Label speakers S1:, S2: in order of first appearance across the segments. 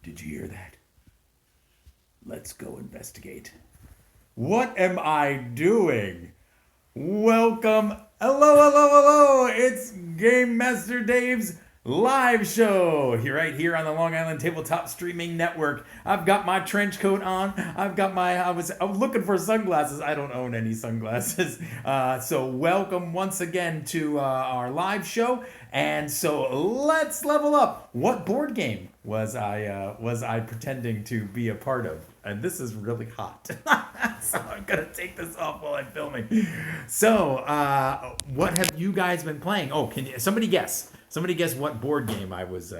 S1: Did you hear that? Let's go investigate. What am I doing? Welcome. Hello, hello, hello. It's Game Master Dave's live show right here on the Long Island Tabletop Streaming Network. I've got my trench coat on. I was looking for sunglasses. I don't own any sunglasses. So welcome once again to our live show. And so let's level up. What board game was I pretending to be a part of? And this is really hot. So I'm gonna take this off while I'm filming. So, what have you guys been playing? Oh, somebody guess? Somebody guess what board game I was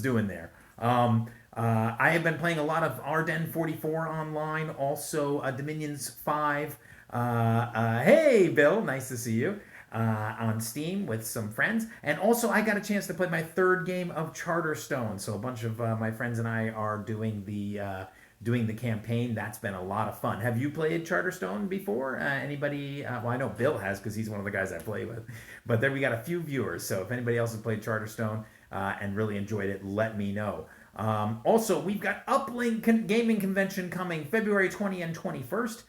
S1: doing there? I have been playing a lot of Ardennes 44 online, also Dominions 5. Hey, Bill, nice to see you. On Steam with some friends, and also I got a chance to play my third game of Charterstone. So a bunch of my friends and I are doing the campaign. That's been a lot of fun. Have you played Charterstone before? Anybody? Well, I know Bill has because he's one of the guys I play with. But then we got a few viewers. So if anybody else has played Charterstone and really enjoyed it, let me know. Also, we've got Uplink Gaming Convention coming February 20 and 21st.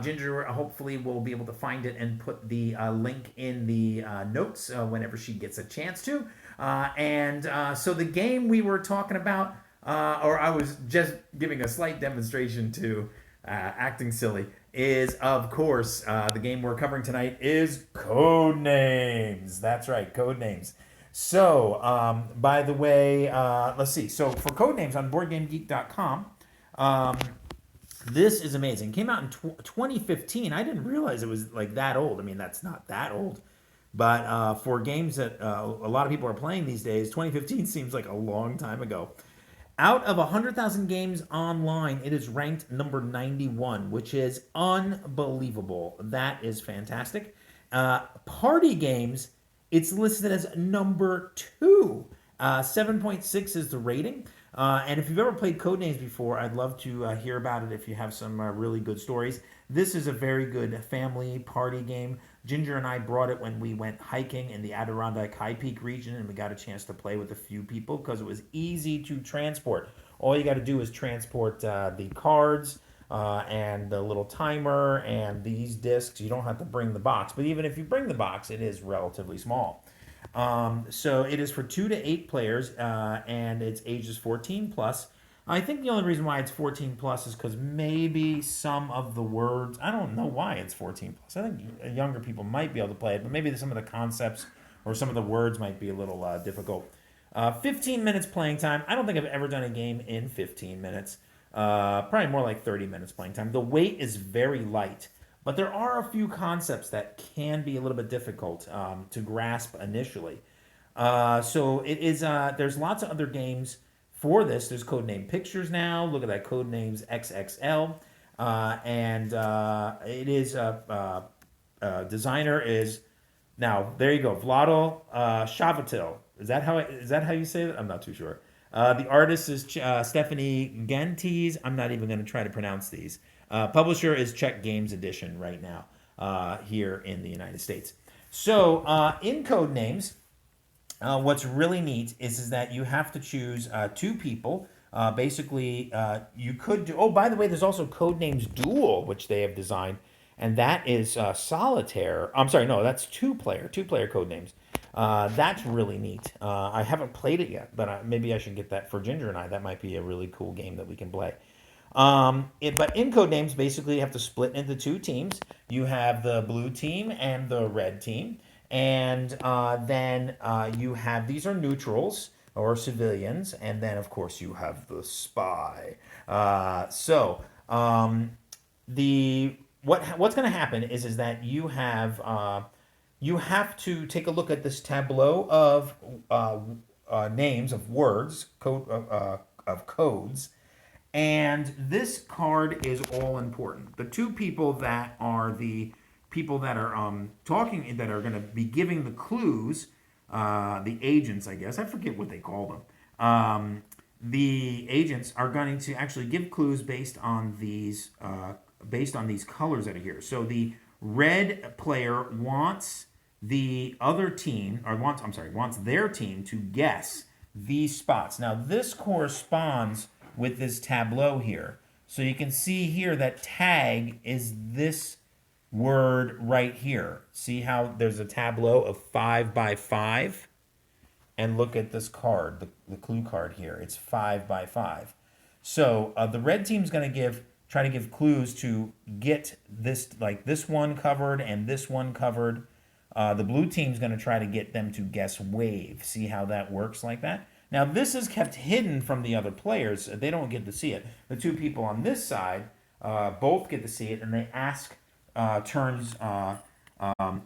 S1: Ginger hopefully will be able to find it and put the link in the notes whenever she gets a chance to. So the game we were talking about, or I was just giving a slight demonstration to acting silly, is of course the game we're covering tonight is Codenames. That's right, Codenames. So, by the way, let's see. So for Codenames on BoardGameGeek.com, this is amazing. It came out in 2015. I didn't realize it was like that old. I mean, that's not that old. But for games that a lot of people are playing these days, 2015 seems like a long time ago. Out of 100,000 games online, it is ranked number 91, which is unbelievable. That is fantastic. Party games, it's listed as number 2. 7.6 is the rating. And if you've ever played Codenames before, I'd love to hear about it if you have some really good stories. This is a very good family party game. Ginger and I brought it when we went hiking in the Adirondack High Peak region, and we got a chance to play with a few people because it was easy to transport. All you got to do is transport the cards and the little timer and these discs. You don't have to bring the box, but even if you bring the box, it is relatively small. So it is for 2 to 8 players, and it's ages 14 plus. I think the only reason why it's 14 plus is because maybe some of the words, I don't know why it's 14 plus. I think younger people might be able to play it, but maybe some of the concepts or some of the words might be a little difficult. 15 minutes playing time. I don't think I've ever done a game in 15 minutes. Probably more like 30 minutes playing time. The weight is very light. But there are a few concepts that can be a little bit difficult to grasp initially. So it is. There's lots of other games for this. There's Codename Pictures now. Look at that, Codenames XXL, and it is designer is now. There you go, Vlado Shavatil. Is that how you say it? I'm not too sure. The artist is Stephanie Gentes. I'm not even going to try to pronounce these. Publisher is Czech Games Edition right now here in the United States. So in Codenames, what's really neat is that you have to choose 2 people. Basically, you could do... Oh, by the way, there's also Codenames Duel, which they have designed. And that is solitaire. I'm sorry, no, that's two-player Codenames. That's really neat. I haven't played it yet, but maybe I should get that for Ginger and I. That might be a really cool game that we can play. But in Codenames, basically, you have to split into 2 teams. You have the blue team and the red team. And then you have, these are neutrals or civilians. And then, of course, you have the spy. What's going to happen is that you have to take a look at this tableau of names, of words, of codes. And this card is all important. The 2 people that are the people that are talking, that are going to be giving the clues, the agents, I guess. I forget what they call them. The agents are going to actually give clues based on these colors that are here. So the red player wants the other team, or wants their team to guess these spots. Now this corresponds with this tableau here. So you can see here that tag is this word right here. See how there's a tableau of 5 by 5? And look at this card, the clue card here. It's 5 by 5. So the red team's going to try to give clues to get this, like this one covered and this one covered. The blue team's going to try to get them to guess wave. See how that works like that? Now this is kept hidden from the other players. They don't get to see it. The two people on this side both get to see it, and they ask turns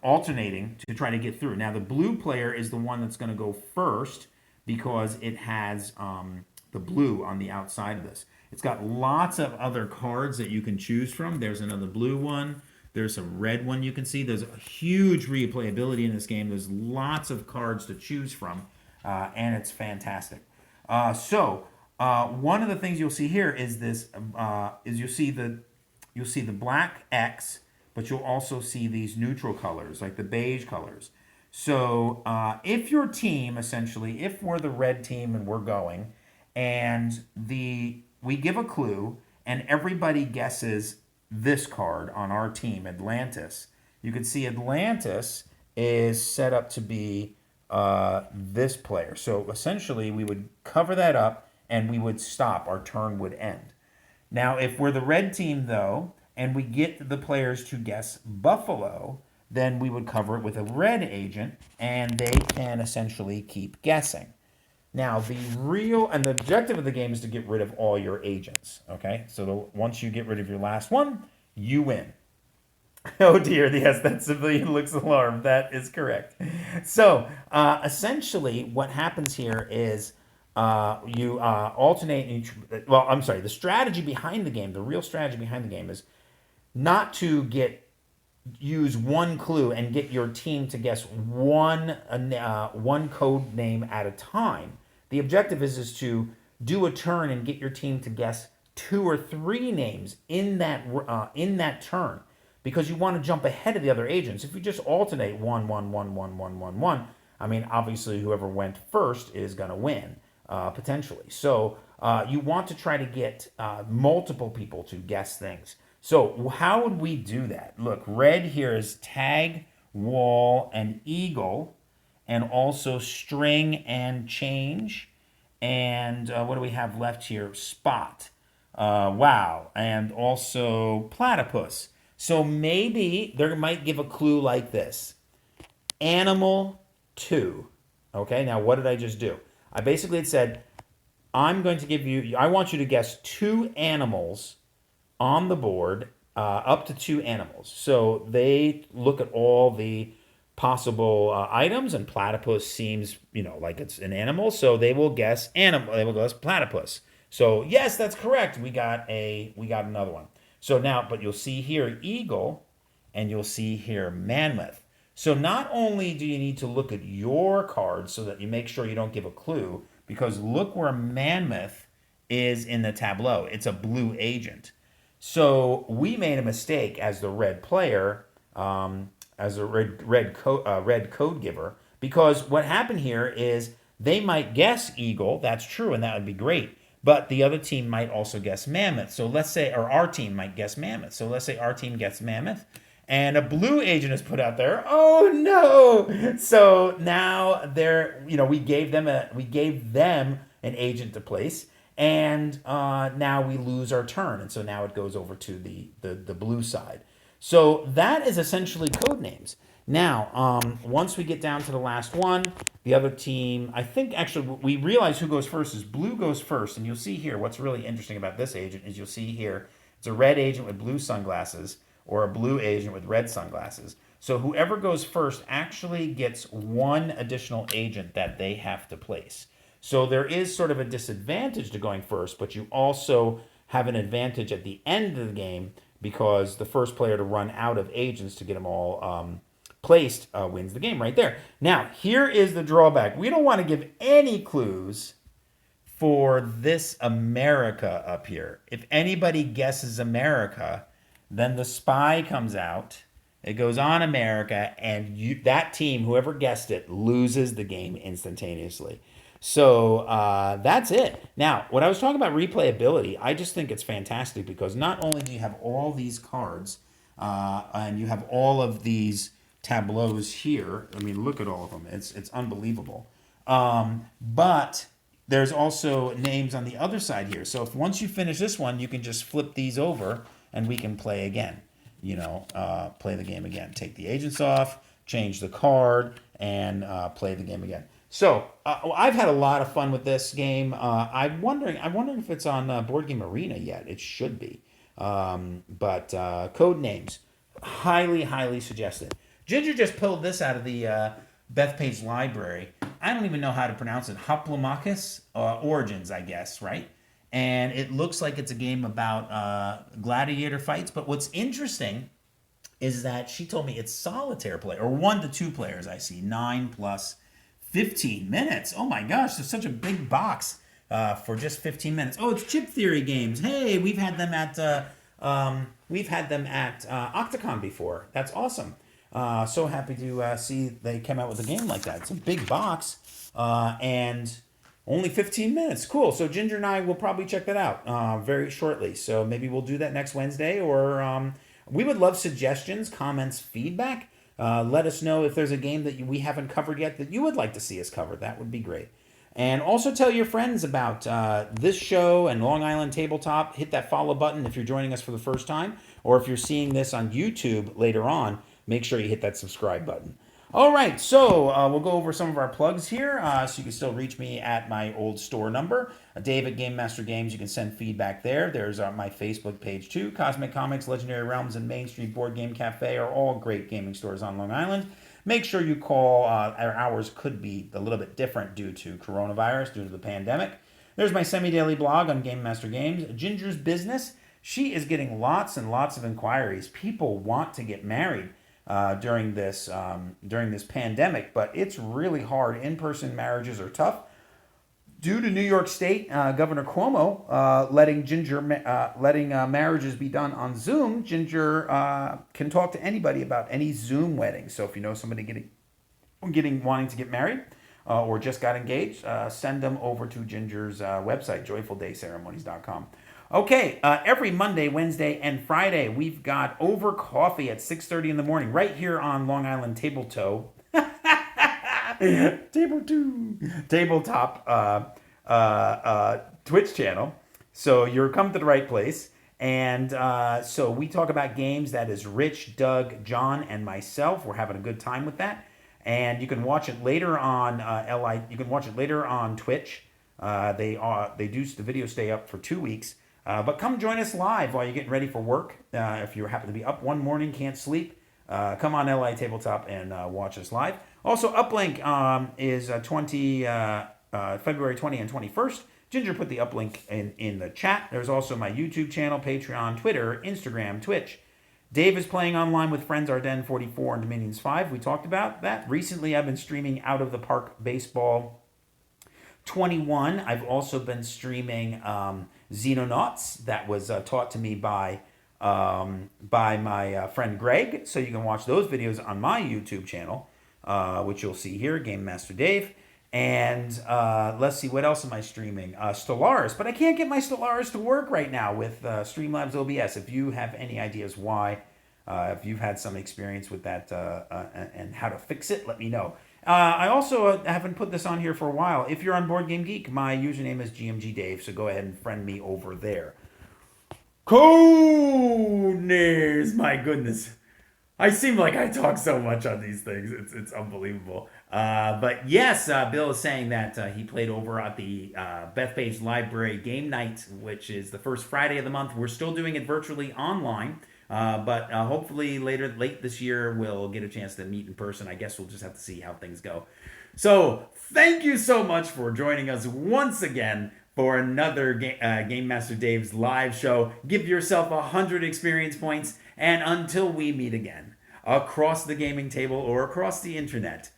S1: alternating to try to get through. Now the blue player is the one that's going to go first because it has the blue on the outside of this. It's got lots of other cards that you can choose from. There's another blue one. There's a red one you can see. There's a huge replayability in this game. There's lots of cards to choose from, and it's fantastic. So one of the things you'll see here is this: you'll see the black X, but you'll also see these neutral colors, like the beige colors. So if your team, essentially, if we're the red team and we're going, and we give a clue, and everybody guesses this card on our team, Atlantis. You can see Atlantis is set up to be this player. So essentially, we would cover that up, and we would stop. Our turn would end. Now, if we're the red team, though, and we get the players to guess Buffalo, then we would cover it with a red agent, and they can essentially keep guessing. Now, the objective of the game is to get rid of all your agents, okay? So once you get rid of your last one, you win. Oh dear, yes, that civilian looks alarmed. That is correct. So essentially what happens here is you alternate. Well, I'm sorry, the strategy behind the game, the real strategy behind the game is not to use one clue and get your team to guess one code name at a time. The objective is to do a turn and get your team to guess 2 or 3 names in that turn, because you want to jump ahead of the other agents. If you just alternate 1, 1, 1, 1, 1, 1, 1, I mean, obviously whoever went first is going to win, potentially. So you want to try to get multiple people to guess things. So how would we do that? Look, red here is tag, wall, and eagle, and also string and change. And what do we have left here? Spot. Wow. And also platypus. So maybe they might give a clue like this. Animal 2. Okay, now what did I just do? I basically had said, I want you to guess 2 animals on the board, up to 2 animals. So they look at all the possible items, and platypus seems, like it's an animal, so they will guess animal. They will guess platypus. So yes, that's correct. We got another one. So now, but you'll see here eagle, and you'll see here mammoth. So not only do you need to look at your cards so that you make sure you don't give a clue, because look where mammoth is in the tableau. It's a blue agent. So we made a mistake as the red player, as a red code giver, because what happened here is they might guess eagle. That's true, and that would be great. But the other team might also guess mammoth. So let's say, or our team might guess mammoth. So let's say our team gets mammoth, and a blue agent is put out there. Oh no! So now we gave them an agent to place. And now we lose our turn, and so now it goes over to the blue side. So that is essentially Codenames. Now, once we get down to the last one, the other team, I think actually we realize who goes first is blue goes first, and you'll see here what's really interesting about this agent is you'll see here it's a red agent with blue sunglasses or a blue agent with red sunglasses. So whoever goes first actually gets 1 additional agent that they have to place. So there is sort of a disadvantage to going first, but you also have an advantage at the end of the game because the first player to run out of agents to get them all placed wins the game right there. Now, here is the drawback. We don't want to give any clues for this America up here. If anybody guesses America, then the spy comes out. It goes on America, and that team, whoever guessed it, loses the game instantaneously. So that's it. Now, what I was talking about replayability, I just think it's fantastic because not only do you have all these cards and you have all of these tableaus here. I mean, look at all of them. It's unbelievable. But there's also names on the other side here. So if once you finish this one, you can just flip these over and we can play again. Play the game again. Take the agents off, change the card, and play the game again. So I've had a lot of fun with this game. I'm wondering if it's on Board Game Arena yet. It should be. But Codenames, highly suggested. Ginger just pulled this out of the Bethpage library. I don't even know how to pronounce it. Hoplomachus Origins, I guess, right? And it looks like it's a game about gladiator fights. But what's interesting is that she told me it's solitaire play, or 1 to 2 players. I see 9 plus 15 minutes. Oh my gosh, there's such a big box for just 15 minutes. Oh, it's Chip Theory games. Hey, we've had them at Octocon before. That's awesome. So happy to see they came out with a game like that. It's a big box and only 15 minutes. Cool. So Ginger and I will probably check that out very shortly. So maybe we'll do that next Wednesday, or we would love suggestions, comments, feedback. Let us know if there's a game that we haven't covered yet that you would like to see us cover. That would be great. And also tell your friends about this show and Long Island Tabletop. Hit that follow button if you're joining us for the first time, or if you're seeing this on YouTube later on, make sure you hit that subscribe button. All right, so we'll go over some of our plugs here. So you can still reach me at my old store number, Dave at Game Master Games. You can send feedback there. There's my Facebook page too. Cosmic Comics, Legendary Realms, and Main Street Board Game Cafe are all great gaming stores on Long Island. Make sure you call. Our hours could be a little bit different due to coronavirus, due to the pandemic. There's my semi-daily blog on Game Master Games. Ginger's Business. She is getting lots and lots of inquiries. People want to get married during this pandemic, but it's really hard. In-person marriages are tough. Due to New York State, Governor Cuomo letting marriages be done on Zoom, Ginger can talk to anybody about any Zoom wedding. So if you know somebody wanting to get married or just got engaged, send them over to Ginger's website, joyfuldayceremonies.com. Okay, every Monday, Wednesday, and Friday, we've got Over Coffee at 6:30 in the morning, right here on Long Island Tabletop Twitch channel. So you're come to the right place. And so we talk about games. That is Rich, Doug, John, and myself. We're having a good time with that. And you can watch it later on You can watch it later on Twitch. The videos stay up for 2 weeks. But come join us live while you're getting ready for work. If you happen to be up one morning, can't sleep, come on LA Tabletop and watch us live. Also, Uplink is February 20 and 21st. Ginger put the uplink in the chat. There's also my YouTube channel, Patreon, Twitter, Instagram, Twitch. Dave is playing online with Friends Ardennes 44 and Dominions 5. We talked about that. Recently, I've been streaming Out of the Park Baseball 21. I've also been streaming Xenonauts. That was taught to me by my friend Greg. So you can watch those videos on my YouTube channel, which you'll see here, Game Master Dave. And let's see, what else am I streaming? Stellaris, but I can't get my Stellaris to work right now with Streamlabs OBS. If you have any ideas why, if you've had some experience with that and how to fix it, let me know. I also haven't put this on here for a while. If you're on Board Game Geek, my username is GMG Dave, so go ahead and friend me over there. Codenames, my goodness. I seem like I talk so much on these things. It's unbelievable. But yes, Bill is saying that he played over at the Bethpage Library Game Night, which is the first Friday of the month. We're still doing it virtually online. But hopefully late this year, we'll get a chance to meet in person. I guess we'll just have to see how things go. So thank you so much for joining us once again for another Game Master Dave's live show. Give yourself 100 experience points. And until we meet again, across the gaming table or across the internet,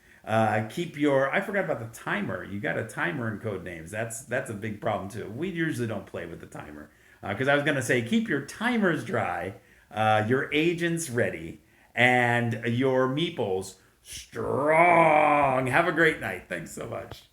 S1: keep your... I forgot about the timer. You got a timer in Codenames. That's a big problem too. We usually don't play with the timer. Because I was going to say, keep your timers dry, your agents ready, and your meeples strong. Have a great night. Thanks so much.